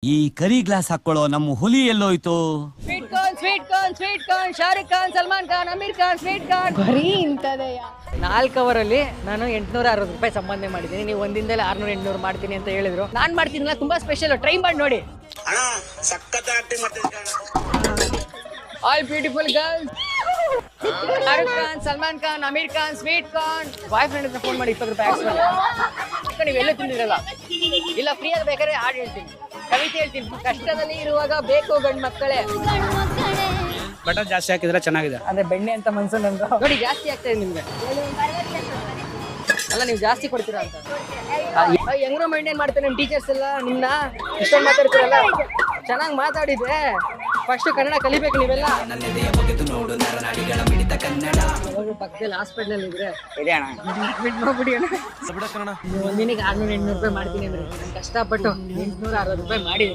ಈ ಕರಿ ಗ್ಲಾಸ್ ಹಾಕೊಳ್ಳೋ ನಮ್ಮ ಹುಲಿ ಎಲ್ಲೋಯ್ತು? Sweet corn, Shahrukh Khan, Salman Khan, Aamir Khan, sweet corn. ಬರೀ ಇಂಥದೆಯ 4 ಅವರಲ್ಲಿ ನಾನು 860 ರೂಪಾಯಿ ಸಂಪಾದನೆ ಮಾಡಿದ್ದೀನಿ. ನೀವು ಒಂದಿಂದಲೇ 600 800 ಮಾಡ್ತೀನಿ ಅಂತ ಹೇಳಿದ್ರು. ನಾನು ಮಾಡ್ತೀನಿಲ್ಲ, ತುಂಬಾ ಸ್ಪೆಷಲ್, ಟ್ರೈ ಮಾಡಿ ನೋಡಿ. All beautiful girls, Shahrukh Khan, Salman Khan, Aamir Khan, sweet corn. Boyfriend ಹತ್ರ ಫೋನ್ ಮಾಡಿ 20 ರೂಪಾಯಿ ಹಾಕ್ಸ್ಕೊಳ್ಳಿ. ನೀವೆಲ್ಲ ತಿಂದಿರಲ್ಲ, ಇಲ್ಲ ಫ್ರೀ ಆಗಿ ಬೇಕಾದ್ರೆ ಹಾಡು ಹೇಳ್ತೀನಿ, ಕವಿತೆ ಹೇಳ್ತೀನಿ. ಕಷ್ಟದಲ್ಲಿ ಇರುವಾಗ ಬೇಕು ಗಂಡು ಮಕ್ಕಳೇ. ಬಟರ್ ಜಾಸ್ತಿ ಹಾಕಿದ್ರೆ ಚೆನ್ನಾಗಿದೆ. ಅಂದ್ರೆ ಬೆಣ್ಣೆ ಅಂತ ಮನ್ಸು ನಂದು. ನೋಡಿ ಜಾಸ್ತಿ ಆಗ್ತಾ ಇದೆ ನಿಮ್ಗೆ. ಅಲ್ಲ ನೀವು ಜಾಸ್ತಿ ಕೊಡ್ತೀರಾ ಅಂತ. ಹೆಂಗ್ರೋ ಮೈಂಟೈನ್ ಮಾಡ್ತಾರೆ ನಿಮ್ಮ ಟೀಚರ್ಸ್ ಎಲ್ಲ ನಿಮ್ನ. ಇಷ್ಟೊಂದು ಮಾತಾಡ್ತೀರಲ್ಲ, ಚೆನ್ನಾಗಿ ಮಾತಾಡಿದ್ರೆ ಫಸ್ಟ್ ಕನ್ನಡ ಕಲಿಬೇಕು ನೀವೆಲ್ಲ. ಪಕ್ಕದಲ್ಲಿ ಹಾಸ್ಪಿಟಲ್ ಇದ್ರೆ ಬಿಟ್ಟು ಮಾಡ್ಬಿಡಿ ಅಣ್ಣ. ಒಂದಿನಿಗೆ 600 800 ರೂಪಾಯಿ ಮಾಡ್ತೀನಿ ಅಂದ್ರೆ ನಾನು ಕಷ್ಟಪಟ್ಟು 860 ರೂಪಾಯಿ ಮಾಡಿದ್ದೀನಿ.